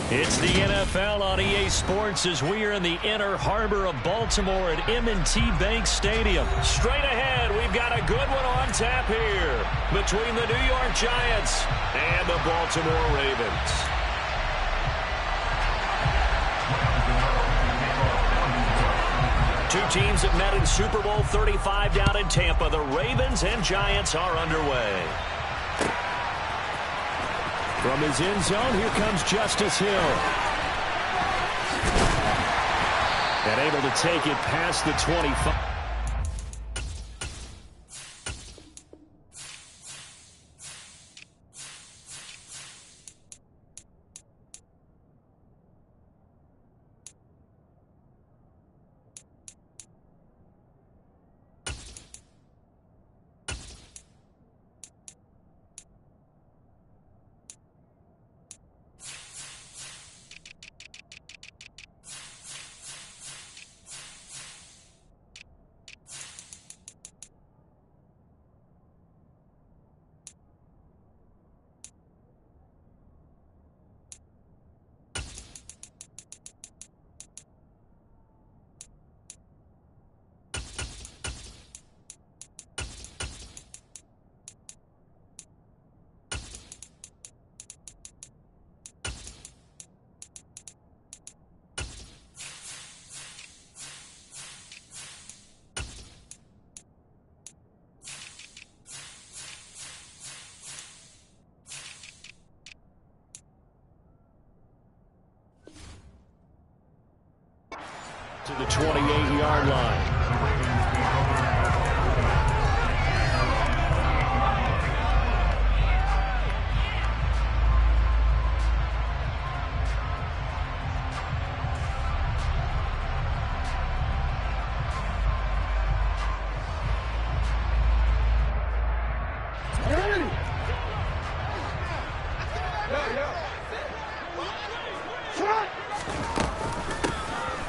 It's the NFL on EA Sports as we are in the inner harbor of Baltimore at M&T Bank Stadium. Straight ahead, we've got a good one on tap here between the New York Giants and the Baltimore Ravens. Two teams that met in Super Bowl 35 down in Tampa. The Ravens and Giants are underway. From his end zone, here comes Justice Hill. And able to take it past the 25. To the 28-yard line.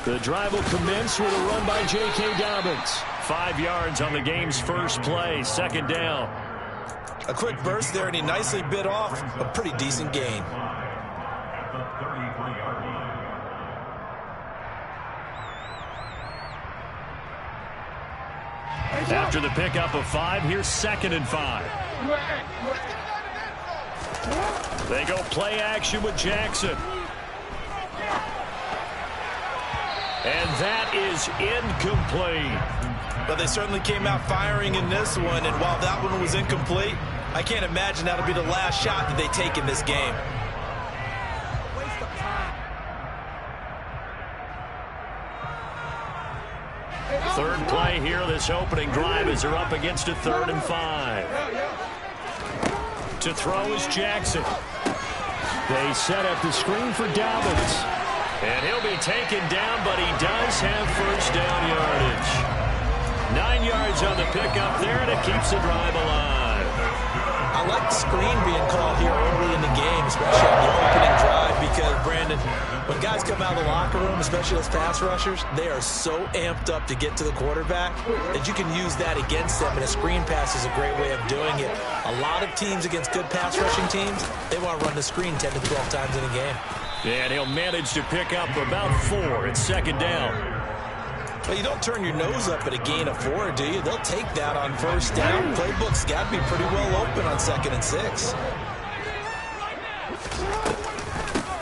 The drive will commence with a run by J.K. Dobbins. 5 yards on the game's first play, second down. A quick burst there, and he nicely bit off a pretty decent gain. After the pickup of 5, here's 2nd and 5. They go play action with Jackson. And that is incomplete. But they certainly came out firing in this one, and while that one was incomplete, I can't imagine that'll be the last shot that they take in this game. Third play here, this opening drive as they're up against a 3rd and 5. To throw is Jackson. They set up the screen for Dobbins. And he'll be taken down, but he does have first down yardage. 9 yards on the pickup there, and it keeps the drive alive. I like the screen being called here early in the game, especially on the opening drive, because, Brandon, when guys come out of the locker room, especially those pass rushers, they are so amped up to get to the quarterback that you can use that against them, and a screen pass is a great way of doing it. A lot of teams against good pass rushing teams, they want to run the screen 10 to 12 times in a game. And he'll manage to pick up about 4 at second down. Well, you don't turn your nose up at a gain of 4, do you? They'll take that on first down. Playbook's got to be pretty well open on 2nd and 6.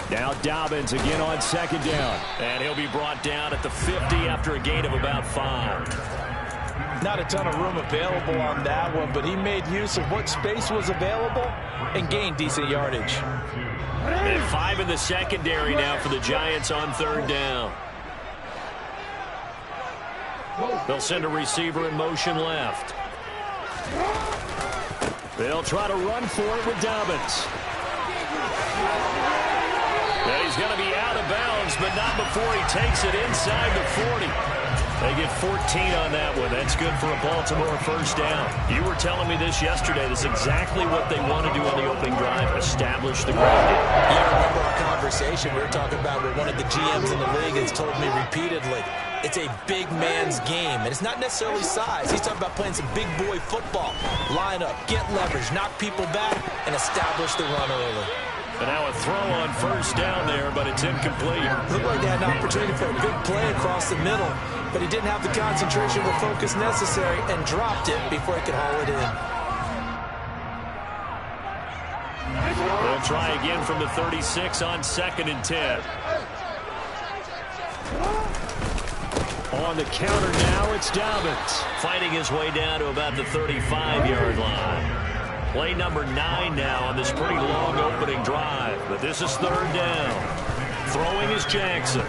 Now Dobbins again on 2nd down. And he'll be brought down at the 50 after a gain of about 5. Not a ton of room available on that one, but he made use of what space was available and gained decent yardage. And 5 in the secondary now for the Giants on 3rd down. They'll send a receiver in motion left. They'll try to run for it with Dobbins. And he's going to be out of bounds, but not before he takes it inside the 40. They get 14 on that one. That's good for a Baltimore first down. You were telling me this yesterday. This is exactly what they want to do on the opening drive, establish the ground game. Yeah, I remember our conversation. We were talking about what one of the GMs in the league has told me repeatedly. It's a big man's game, and it's not necessarily size. He's talking about playing some big boy football. Line up, get leverage, knock people back, and establish the run early. And now a throw on first down there, but it's incomplete. Looked like they had an opportunity for a big play across the middle, but he didn't have the concentration or the focus necessary and dropped it before he could haul it in. They'll try again from the 36 on 2nd and 10. On the counter now, it's Dobbins. Fighting his way down to about the 35-yard line. Play number 9 now on this pretty long opening drive. But this is 3rd down. Throwing is Jackson.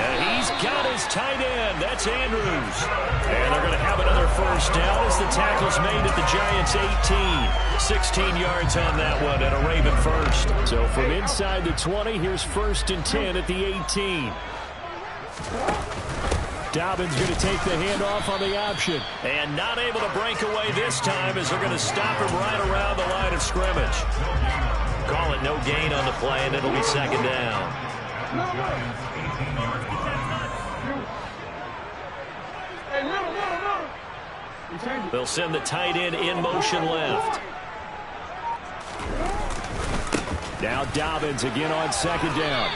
And he's got his tight end. That's Andrews. And they're going to have another first down as the tackle's made at the Giants' 18. 16 yards on that one and a Raven first. So from inside the 20, here's 1st and 10 at the 18. Dobbins going to take the handoff on the option. And not able to break away this time as they're going to stop him right around the line of scrimmage. Call it no gain on the play, and it'll be 2nd down. They'll send the tight end in motion left. Now Dobbins again on 2nd down.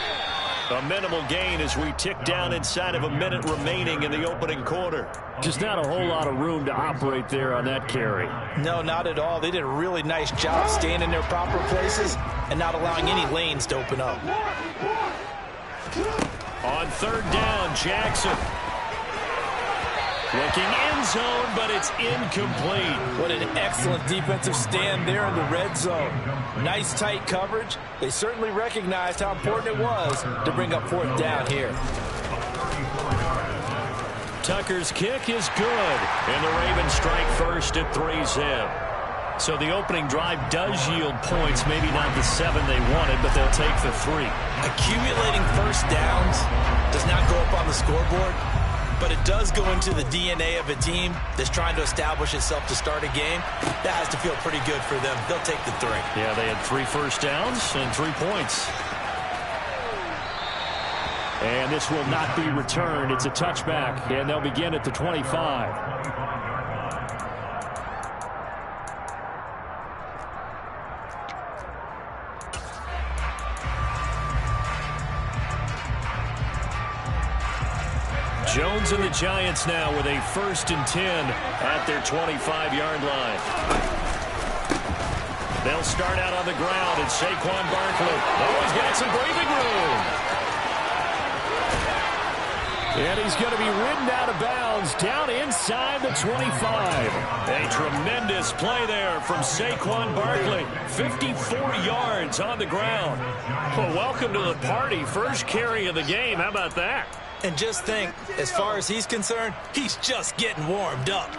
A minimal gain as we tick down inside of a minute remaining in the opening quarter. Just not a whole lot of room to operate there on that carry. No, not at all. They did a really nice job staying in their proper places and not allowing any lanes to open up. On 3rd down, Jackson. Looking end zone, but it's incomplete. What an excellent defensive stand there in the red zone. Nice tight coverage. They certainly recognized how important it was to bring up 4th down here. Tucker's kick is good, and the Ravens strike first at 3-zip. So the opening drive does yield points, maybe not the 7 they wanted, but they'll take the 3. Accumulating first downs does not go up on the scoreboard, but it does go into the DNA of a team that's trying to establish itself to start a game. That has to feel pretty good for them. They'll take the 3. Yeah, they had 3 first downs and 3 points. And this will not be returned. It's a touchback, and they'll begin at the 25. Jones and the Giants now with a 1st and 10 at their 25-yard line. They'll start out on the ground, and Saquon Barkley. Oh, he's got some breathing room. And he's going to be ridden out of bounds down inside the 25. A tremendous play there from Saquon Barkley. 54 yards on the ground. Well, welcome to the party. First carry of the game. How about that? And just think, as far as he's concerned, he's just getting warmed up.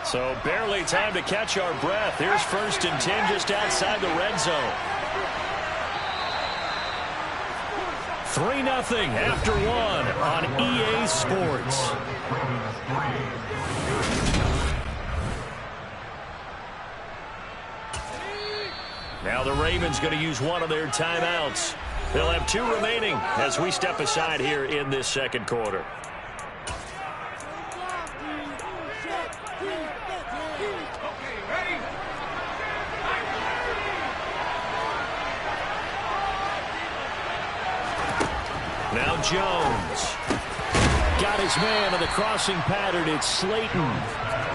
So barely time to catch our breath. Here's 1st and 10 just outside the red zone. 3-0 after 1 on EA Sports. Now the Ravens going to use one of their timeouts. They'll have 2 remaining as we step aside here in this 2nd quarter. Now Jones. Got his man on the crossing pattern. It's Slayton.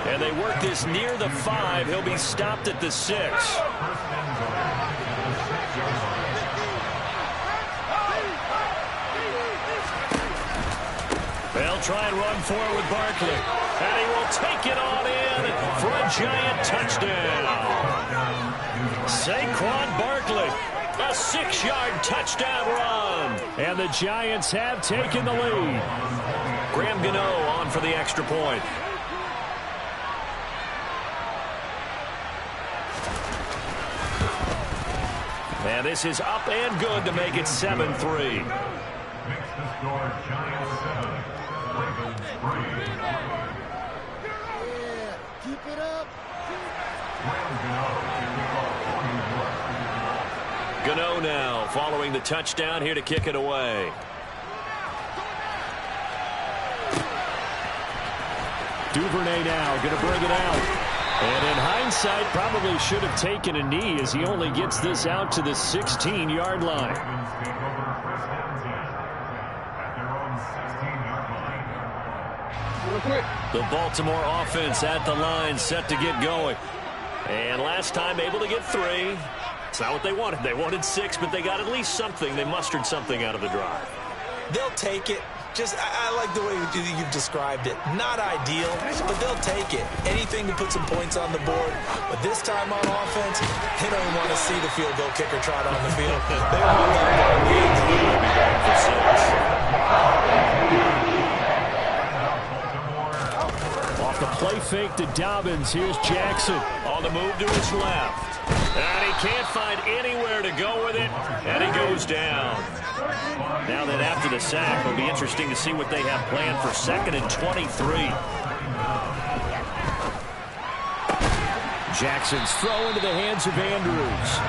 And they work this near the 5. He'll be stopped at the 6. They'll try and run forward with Barkley. And he will take it on in for a Giant touchdown. Saquon Barkley. A 6-yard touchdown run. And the Giants have taken the lead. Graham Gano on for the extra point. And this is up and good to make it 7-3. Keep it up. Gano now following the touchdown here to kick it away. Duvernay now going to bring it out. And in hindsight, probably should have taken a knee as he only gets this out to the 16-yard line. The Baltimore offense at the line, set to get going. And last time able to get 3. It's not what they wanted. They wanted 6, but they got at least something. They mustered something out of the drive. They'll take it. I like the way you've described it. Not ideal, but they'll take it. Anything to put some points on the board. But this time on offense, they don't want to see the field goal kicker trot on the field. They want that ball lead. They'll be back for 6. Off the play fake to Dobbins. Here's Jackson on the move to his left. And he can't find anywhere to go with it. And he goes down. Now that after the sack, it'll be interesting to see what they have planned for 2nd and 23. Jackson's throw into the hands of Andrews.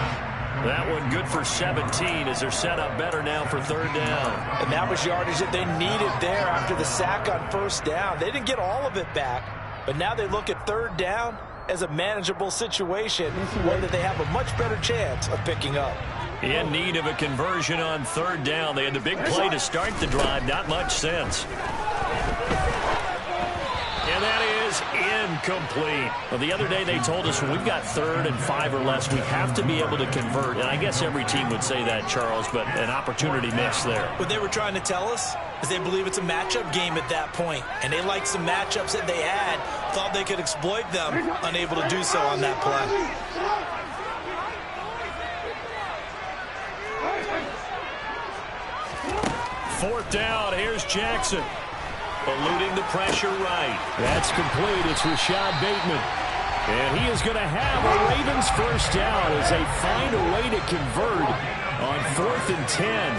That one good for 17 as they're set up better now for 3rd down. And that was yardage that they needed there after the sack on 1st down. They didn't get all of it back, but now they look at 3rd down as a manageable situation, one that they have a much better chance of picking up. In need of a conversion on 3rd down. They had the big play to start the drive. Not much sense. And that is incomplete. Well, the other day they told us when we've got 3rd and 5 or less, we have to be able to convert. And I guess every team would say that, Charles, but an opportunity missed there. What they were trying to tell us is they believe it's a matchup game at that point. And they liked some matchups that they had, thought they could exploit them, unable to do so on that play. 4th down, here's Jackson. Eluding the pressure right. That's complete. It's Rashad Bateman. And he is going to have a Ravens 1st down as they find a way to convert on 4th and 10.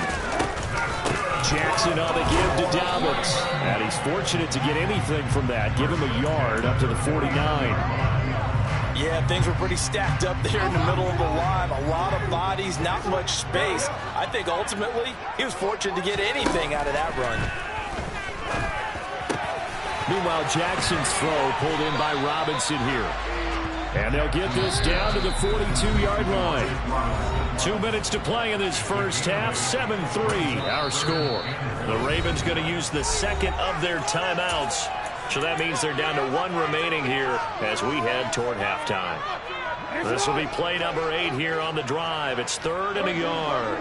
Jackson on the give to Dobbins. And he's fortunate to get anything from that. Give him a yard up to the 49. Yeah, things were pretty stacked up there in the middle of the line. A lot of bodies, not much space. I think ultimately he was fortunate to get anything out of that run. Meanwhile, Jackson's throw pulled in by Robinson here. And they'll get this down to the 42-yard line. 2 minutes to play in this first half. 7-3, our score. The Ravens going to use the 2nd of their timeouts. So that means they're down to 1 remaining here as we head toward halftime. This will be play number 8 here on the drive. It's 3rd and a yard.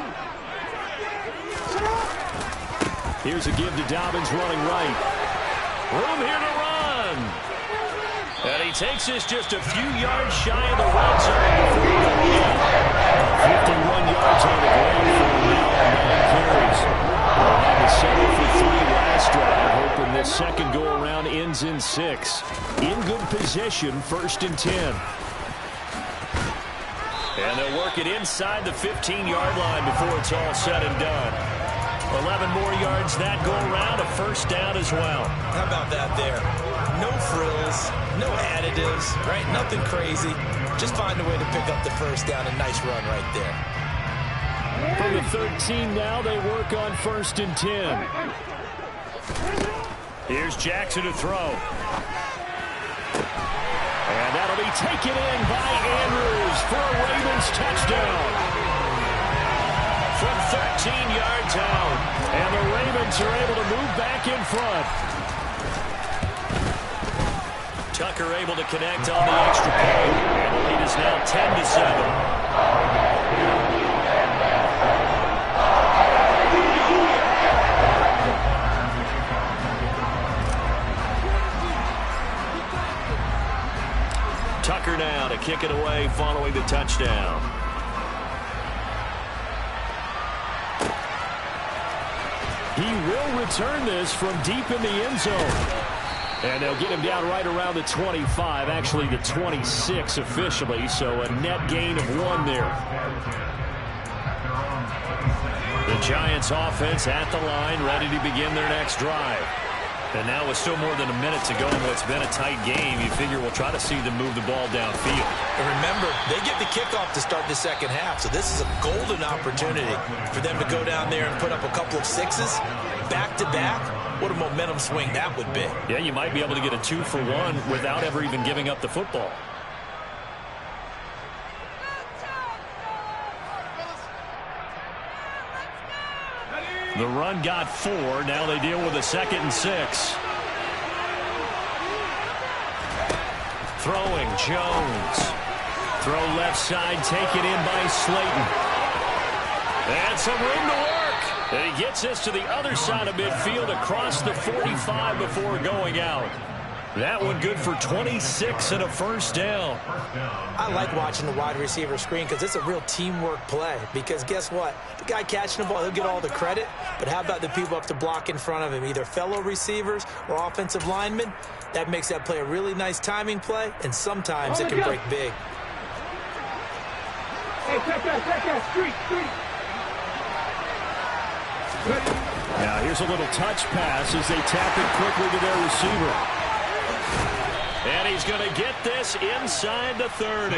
Here's a give to Dobbins running right. Room here to run. And he takes this just a few yards shy of the red zone before he goes down. 51 yards on the ground for him now on 9 carries. Well, had to settle for 3 last drive, hoping this second go-around ends in 6. In good position, 1st and 10. And they'll work it inside the 15-yard line before it's all said and done. 11 more yards that go around, a 1st down as well. How about that there? No frills, no additives, right? Nothing crazy. Just find a way to pick up the 1st down. A nice run right there. From the 13 now, they work on 1st and 10. Here's Jackson to throw. And that'll be taken in by Andrews for a Ravens touchdown. From 13 yards out. And the Ravens are able to move back in front. Tucker able to connect on the extra point. And the lead is now 10-7. Tucker now to kick it away following the touchdown. He will return this from deep in the end zone. And they'll get him down right around the 25, actually the 26 officially, so a net gain of 1 there. The Giants offense at the line, ready to begin their next drive. And now with still more than a minute to go in what's been a tight game, you figure we'll try to see them move the ball downfield. And remember, they get the kickoff to start the second half, so this is a golden opportunity for them to go down there and put up a couple of 6s back-to-back what a momentum swing that would be. Yeah, you might be able to get a 2-for-1 without ever even giving up the football. The run got 4. Now they deal with a 2nd and 6. Throwing, Jones. Throw left side, taken in by Slayton. And some room to work. And he gets this to the other side of midfield across the 45 before going out. That one good for 26 and a first down. I like watching the wide receiver screen because it's a real teamwork play. Because guess what? The guy catching the ball, he'll get all the credit. But how about the people up to block in front of him, either fellow receivers or offensive linemen? That makes that play a really nice timing play, and sometimes it can break big. Hey, check that, street. Now here's a little touch pass as they tap it quickly to their receiver. And he's going to get this inside the 30.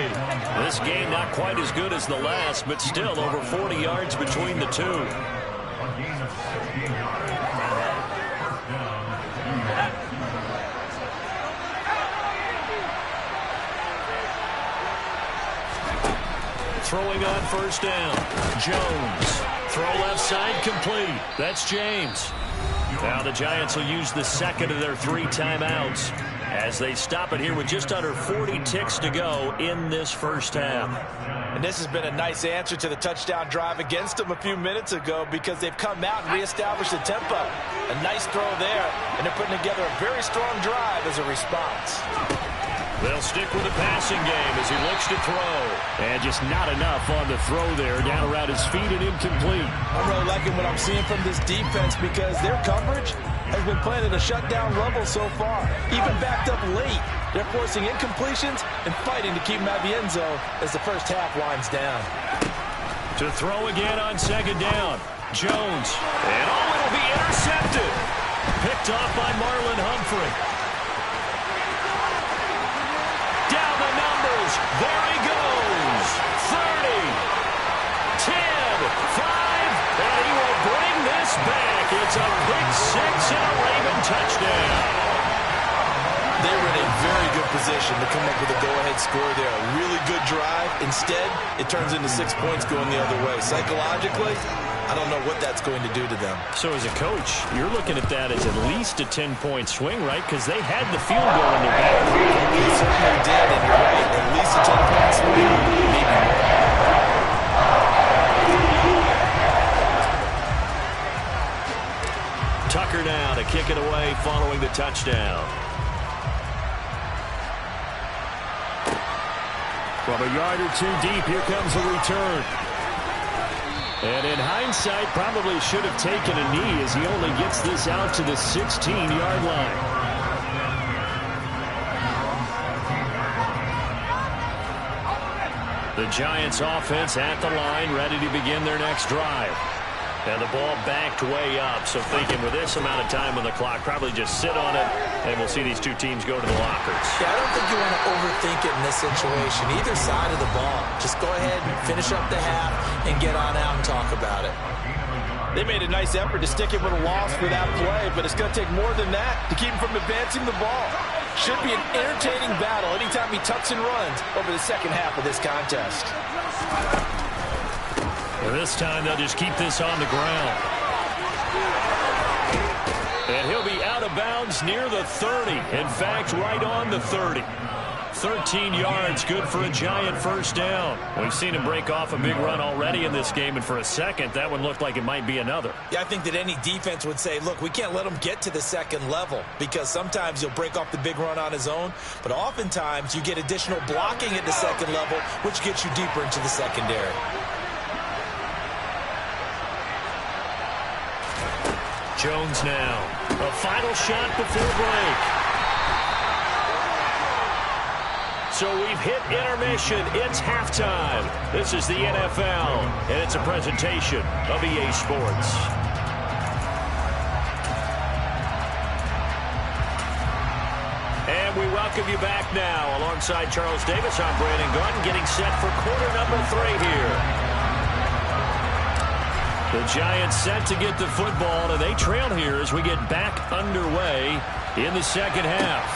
This game not quite as good as the last, but still over 40 yards between the two. Throwing on first down. Jones. Throw left side complete. That's James. Now the Giants will use the second of their 3 timeouts as they stop it here with just under 40 ticks to go in this first half. And this has been a nice answer to the touchdown drive against them a few minutes ago because they've come out and reestablished the tempo. A nice throw there, and they're putting together a very strong drive as a response. They'll stick with the passing game as he looks to throw. And just not enough on the throw there. Down around his feet and incomplete. I'm really liking what I'm seeing from this defense because their coverage has been playing at a shutdown level so far. Even backed up late, they're forcing incompletions and fighting to keep them out of the end zone as the first half winds down. To throw again on second down. Jones. And it'll be intercepted. Picked off by Marlon Humphrey. Down the numbers. There he goes. 30, 10, 5, and he will bring this back. It's a pick 6 and a Raven touchdown. They were in a very good position to come up with a go-ahead score there. A really good drive. Instead, it turns into 6 points going the other way. Psychologically, I don't know what that's going to do to them. So as a coach, you're looking at that as at least a 10-point swing, right? Because they had the field goal in their back. They certainly did, and you're right. At least a 10-point swing, maybe more. Tucker now to kick it away following the touchdown. From a yard or 2 deep, here comes a return. And in hindsight, probably should have taken a knee as he only gets this out to the 16-yard line. The Giants offense at the line, ready to begin their next drive. And the ball backed way up, so thinking with this amount of time on the clock, probably just sit on it, and we'll see these two teams go to the lockers. Yeah, I don't think you want to overthink it in this situation. Either side of the ball. Just go ahead and finish up the half and get on out and talk about it. They made a nice effort to stick it with a loss for that play, but it's going to take more than that to keep him from advancing the ball. Should be an entertaining battle anytime he tucks and runs over the second half of this contest. And this time they'll just keep this on the ground. And he'll be out of bounds near the 30. In fact, right on the 30. 13 yards, good for a Giant first down. We've seen him break off a big run already in this game, and for a second, that one looked like it might be another. Yeah, I think that any defense would say, look, we can't let him get to the second level because sometimes he'll break off the big run on his own, but oftentimes you get additional blocking at the second level, which gets you deeper into the secondary. Jones now. A final shot before break. So we've hit intermission. It's halftime. This is the NFL, and it's a presentation of EA Sports. And we welcome you back now. Alongside Charles Davis, I'm Brandon Gunn, getting set for quarter number 3 here. The Giants set to get the football, and they trail here as we get back underway in the second half.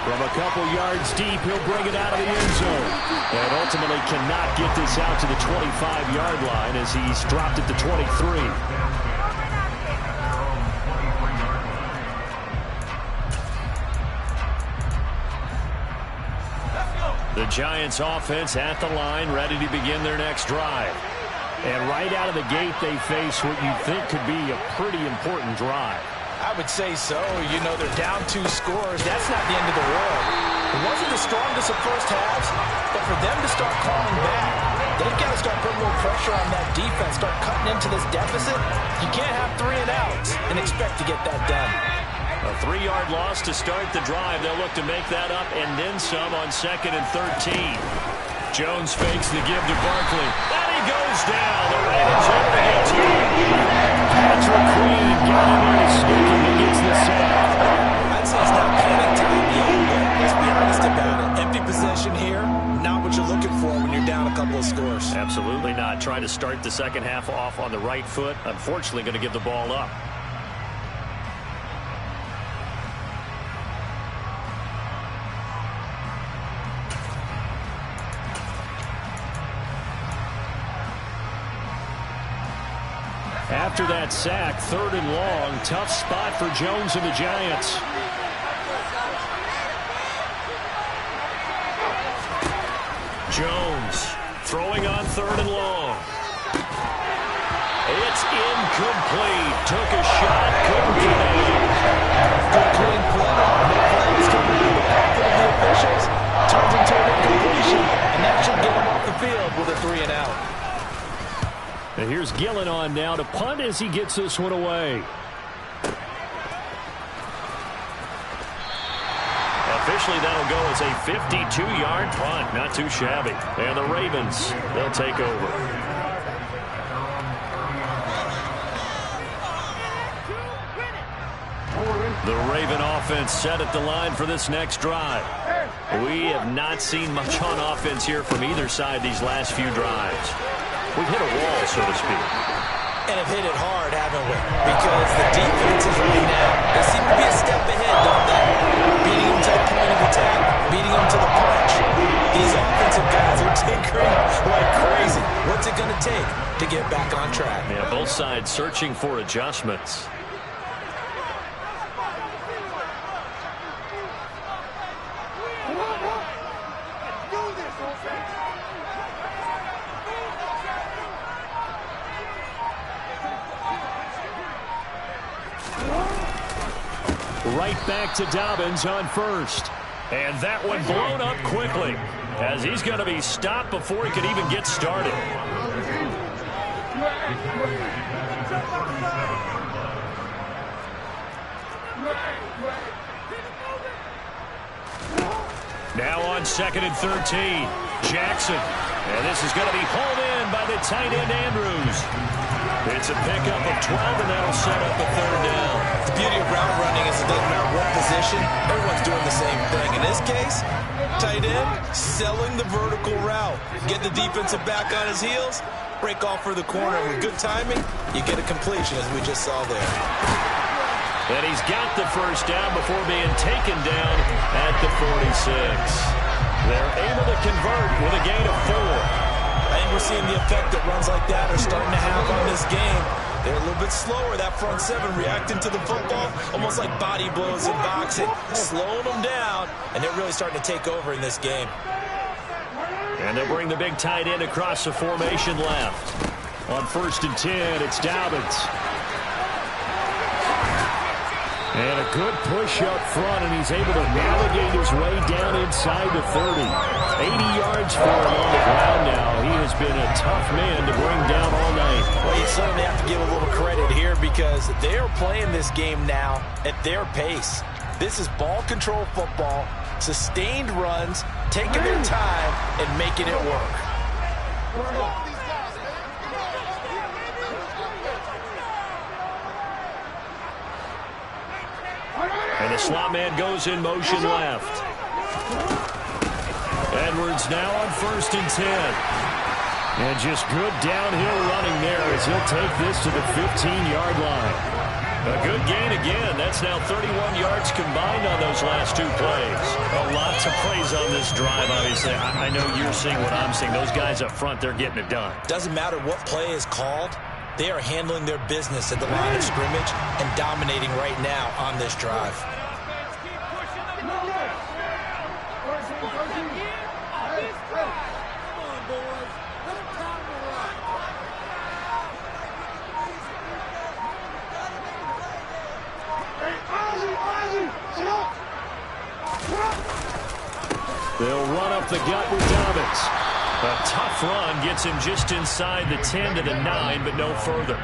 From a couple yards deep, he'll bring it out of the end zone. And ultimately cannot get this out to the 25-yard line as he's dropped it to 23. The Giants offense at the line, ready to begin their next drive. And right out of the gate, they face what you think could be a pretty important drive. I would say so. You know, they're down 2 scores. That's not the end of the world. It wasn't the strongest of first halves, but for them to start calling back, they've got to start putting a little pressure on that defense, start cutting into this deficit. You can't have 3 and outs and expect to get that done. A 3-yard loss to start the drive. They'll look to make that up and then some on 2nd and 13. Jones fakes the give to Barkley. And he goes down. The Ravens able to get to him. Patrick Queen got him on his sneak and he gets the sack. I'd say it's not panic time yet, but let's be honest about it. Empty possession here, not what you're looking for when you're down a couple of scores. Absolutely not. Trying to start the second half off on the right foot. Unfortunately, going to give the ball up. After that sack, 3rd and long, tough spot for Jones and the Giants. Jones throwing on 3rd and long. It's incomplete. Took a shot, couldn't get it. Good clean play. No plays coming out of the pocket of the officials. Turns into an incompletion, and that should get him off the field with a 3 and out. And here's Gillen on now to punt as he gets this one away. Officially, that'll go as a 52-yard punt. Not too shabby. And the Ravens, they'll take over. The Raven offense set at the line for this next drive. We have not seen much on offense here from either side these last few drives. We've hit a wall, so to speak. And have hit it hard, haven't we? Because the defenses right now, they seem to be a step ahead, don't they? Beating them to the point of attack, beating them to the punch. These offensive guys are tinkering like crazy. What's it going to take to get back on track? Yeah, both sides searching for adjustments. Right back to Dobbins on 1st. And that one blown up quickly as he's going to be stopped before he could even get started. Now on 2nd and 13. Jackson. And this is going to be hauled in by the tight end Andrews. It's a pickup of 12, and that'll set up a 3rd down. The beauty of route running is it doesn't matter what position, everyone's doing the same thing. In this case, tight end selling the vertical route. Get the defensive back on his heels, break off for the corner. With good timing, you get a completion, as we just saw there. And he's got the 1st down before being taken down at the 46. They're able to convert with a gain of 4. I think we're seeing the effect that runs like that are starting to have on this game. They're a little bit slower, that front 7, reacting to the football, almost like body blows in boxing, slowing them down, and they're really starting to take over in this game. And they'll bring the big tight end across the formation left. On 1st and 10, it's Dobbins. And a good push up front, and he's able to navigate his way down inside the 30. 80 yards for him on the ground now. He has been a tough man to bring down all night. Well, you certainly have to give a little credit here because they are playing this game now at their pace. This is ball control football, sustained runs, taking their time and making it work. And the slot man goes in motion left. Edwards now on 1st and 10. And just good downhill running there as he'll take this to the 15-yard line. A good gain again. That's now 31 yards combined on those last two plays. A lot to praise on this drive, obviously. I know you're seeing what I'm seeing. Those guys up front, they're getting it done. Doesn't matter what play is called. They are handling their business at the line of scrimmage and dominating right now on this drive. They'll run up the gut with Dobbins. A tough run gets him just inside the 10 to the 9, but no further.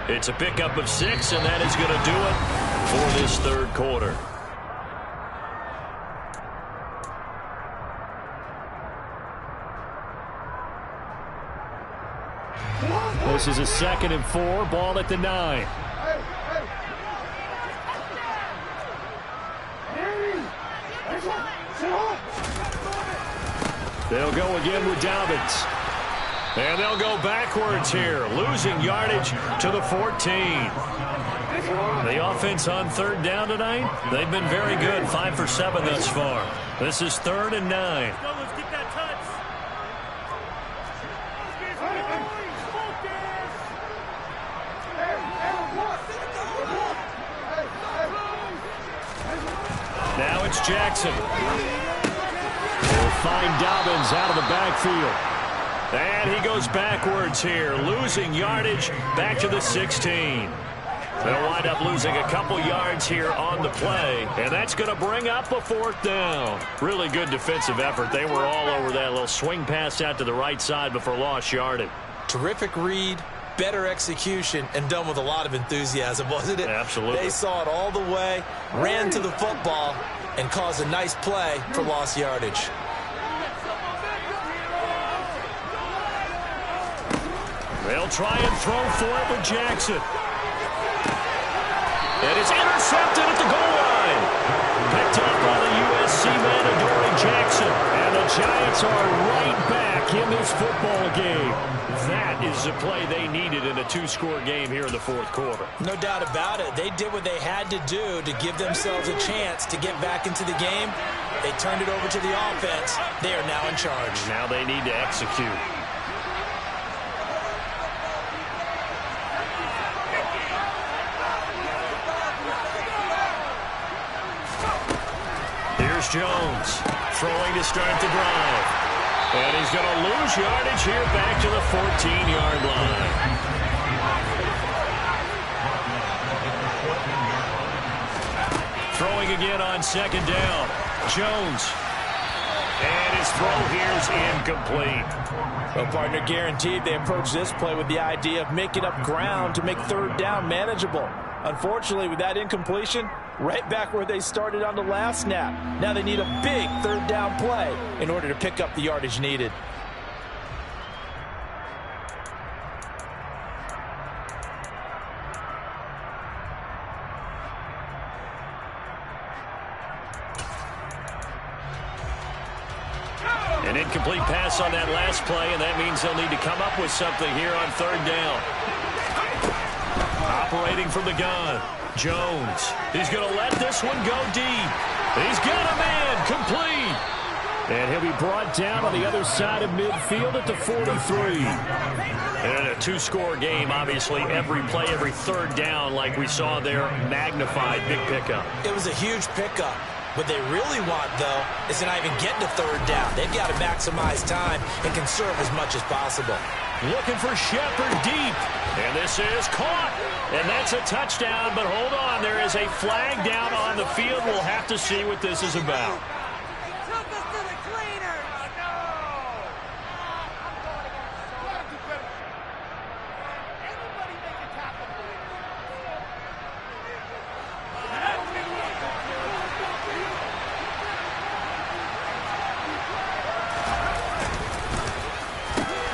It's a pickup of 6, and that is going to do it for this third quarter. This is a 2nd and 4, ball at the 9. They'll go again with Dobbins. And they'll go backwards here, losing yardage to the 14. The offense on 3rd down tonight, they've been very good, 5 for 7 thus far. This is 3rd and 9. Now it's Jackson. They'll find Dobbins out of the backfield. And he goes backwards here, losing yardage back to the 16. They'll wind up losing a couple yards here on the play, and that's going to bring up a 4th down. Really good defensive effort. They were all over that little swing pass out to the right side before lost yardage. Terrific read, better execution, and done with a lot of enthusiasm, wasn't it? Absolutely. They saw it all the way, ran to the football, and caused a nice play for lost yardage. They'll try and throw for it with Jackson. And it's intercepted at the goal line. Picked up by the USC man, Adoree Jackson. And the Giants are right back in this football game. That is the play they needed in a 2-score game here in the 4th quarter. No doubt about it. They did what they had to do to give themselves a chance to get back into the game. They turned it over to the offense. They are now in charge. Now they need to execute. Here's Jones throwing to start the drive. And he's going to lose yardage here back to the 14-yard line. Throwing again on 2nd down. Jones. And his throw here is incomplete. Well, partner, guaranteed they approach this play with the idea of making up ground to make 3rd down manageable. Unfortunately, with that incompletion, right back where they started on the last snap. Now they need a big 3rd down play in order to pick up the yardage needed. An incomplete pass on that last play, and that means they'll need to come up with something here on 3rd down. Operating from the gun. Jones. He's going to let this one go deep. He's got a man. Complete. And he'll be brought down on the other side of midfield at the 43. And in a 2-score game, obviously, every play, every 3rd down, like we saw there, magnified, big pickup. It was a huge pickup. What they really want, though, is to not even get to 3rd down. They've got to maximize time and conserve as much as possible. Looking for Shepard deep. And this is caught. And that's a touchdown, but hold on. There is a flag down on the field. We'll have to see what this is about.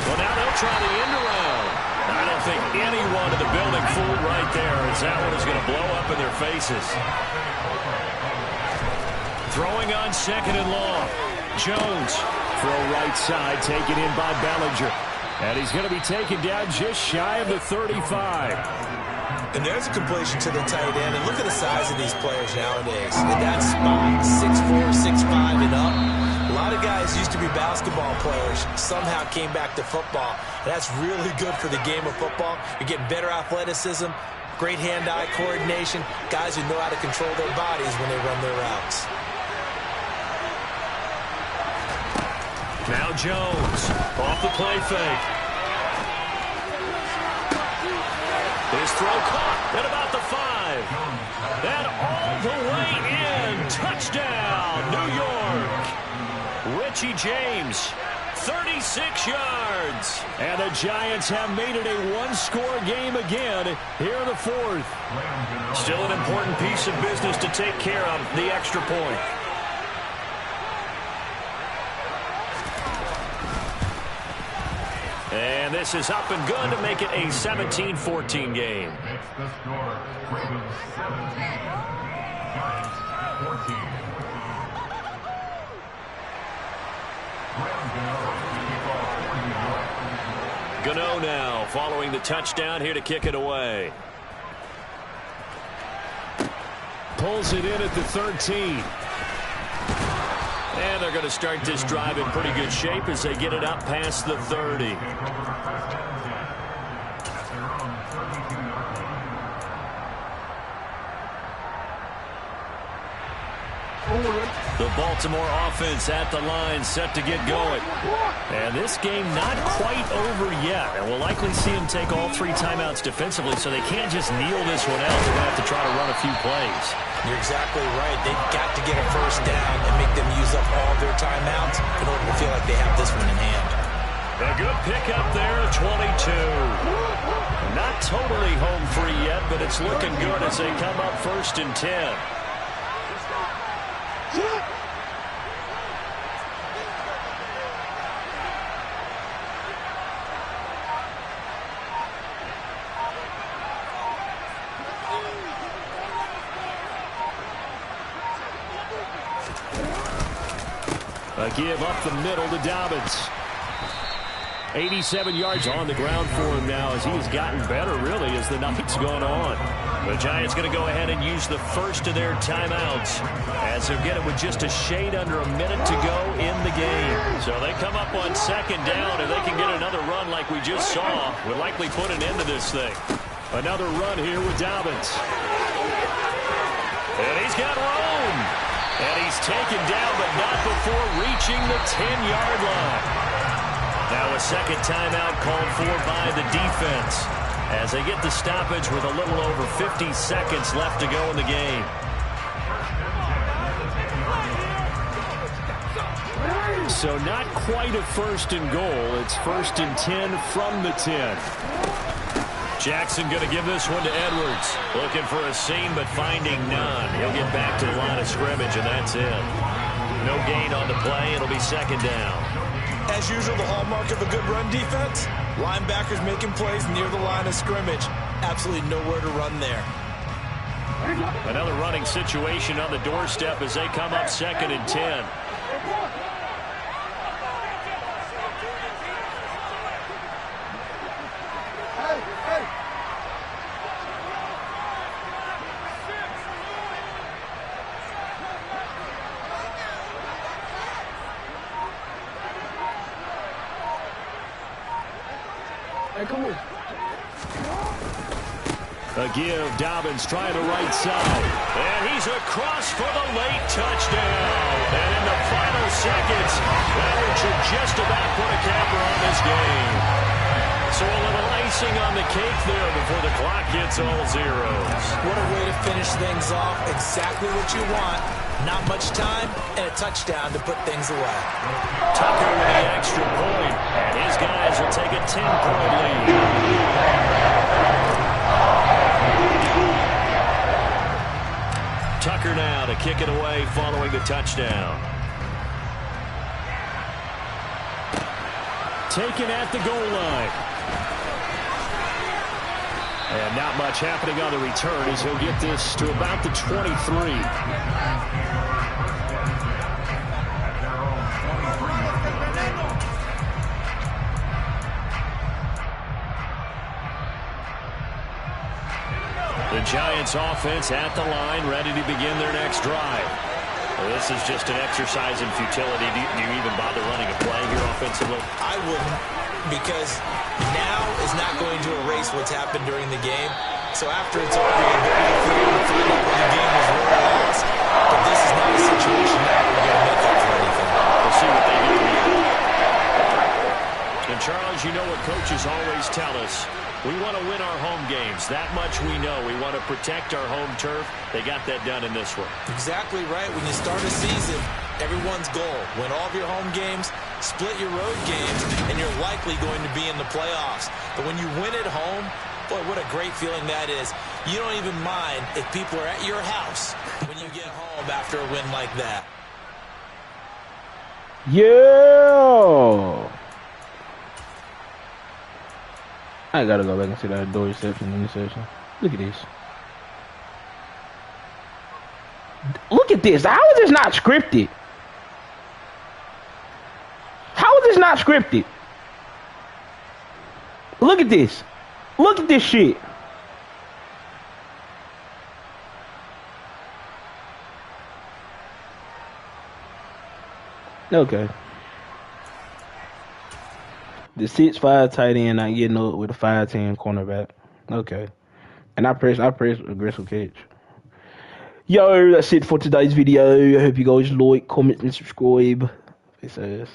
Well, now they'll try the end around. I don't think anyone in the building fooled right there, as that one is going to blow up in their faces. Throwing on 2nd and long. Jones, throw right side, taken in by Bellinger. And he's going to be taken down just shy of the 35. And there's a completion to the tight end. And look at the size of these players nowadays. In that spot, 6'4", 6'5", and up. A lot of guys used to be basketball players, somehow came back to football. And that's really good for the game of football. You're getting better athleticism, great hand-eye coordination, guys who know how to control their bodies when they run their routes. Now Jones, off the play fake. His throw caught at about the 5. And all the way in. Touchdown, New York. Richie James, 36 yards. And the Giants have made it a one-score game again here in the 4th. Still an important piece of business to take care of, the extra point. And this is up and good to make it a 17-14 game. Makes the score Ravens 17, Giants 14. Gano now following the touchdown here to kick it away. Pulls it in at the 13. And they're going to start this drive in pretty good shape as they get it up past the 30. The Baltimore offense at the line, set to get going. And this game not quite over yet. And we'll likely see them take all 3 timeouts defensively, so they can't just kneel this one out. They're going to have to try to run a few plays. You're exactly right. They've got to get a first down and make them use up all their timeouts in order to feel like they have this one in hand. A good pickup there, 22. Not totally home free yet, but it's looking good as they come up 1st and 10. A give up the middle to Dobbins. 87 yards on the ground for him now as he has gotten better, really, as the night's gone on. The Giants going to go ahead and use the first of their timeouts as they'll get it with just a shade under a minute to go in the game. So they come up on 2nd down, and they can get another run like we just saw. We'll likely put an end to this thing. Another run here with Dobbins. And he's got room. And he's taken down, but not before reaching the 10-yard line. Now a second timeout called for by the defense as they get the stoppage with a little over 50 seconds left to go in the game. So not quite a 1st and goal. It's 1st and 10 from the 10. Jackson going to give this one to Edwards. Looking for a seam, but finding none. He'll get back to the line of scrimmage, and that's it. No gain on the play. It'll be 2nd down. As usual, the hallmark of a good run defense, linebackers making plays near the line of scrimmage. Absolutely nowhere to run there. Another running situation on the doorstep as they come up 2nd and 10. A give, Dobbins trying the right side. And he's across for the late touchdown. And in the final seconds, that should just about put a capper on this game. So a little icing on the cake there before the clock hits all zeros. What a way to finish things off. Exactly what you want. Not much time and a touchdown to put things away. Tucker with the extra point. And his guys will take a 10-point lead. Tucker now to kick it away following the touchdown. Taken at the goal line. And not much happening on the return as he'll get this to about the 23. Giants offense at the line, ready to begin their next drive. Well, this is just an exercise in futility. Do you even bother running a play here offensively? I wouldn't, because now is not going to erase what's happened during the game. So after it's over, you're going to find out where the game was really lost. But this is not a situation that we're going to make up for anything. We'll see what they do here. And Charles, you know what coaches always tell us. We want to win our home games. That much we know. We want to protect our home turf. They got that done in this one. Exactly right. When you start a season, everyone's goal, win all of your home games, split your road games, and you're likely going to be in the playoffs. But when you win at home, boy, what a great feeling that is. You don't even mind if people are at your house when you get home after a win like that. Yeah. I gotta go back and see that door reception interception. Look at this. Look at this. How is this not scripted? How is this not scripted? Look at this. Look at this shit. Okay. The 6'5" tight end not getting up with a 5'10" cornerback. Okay. And I press aggressive catch. Yo, that's it for today's video. I hope you guys like, comment, and subscribe. Peace out.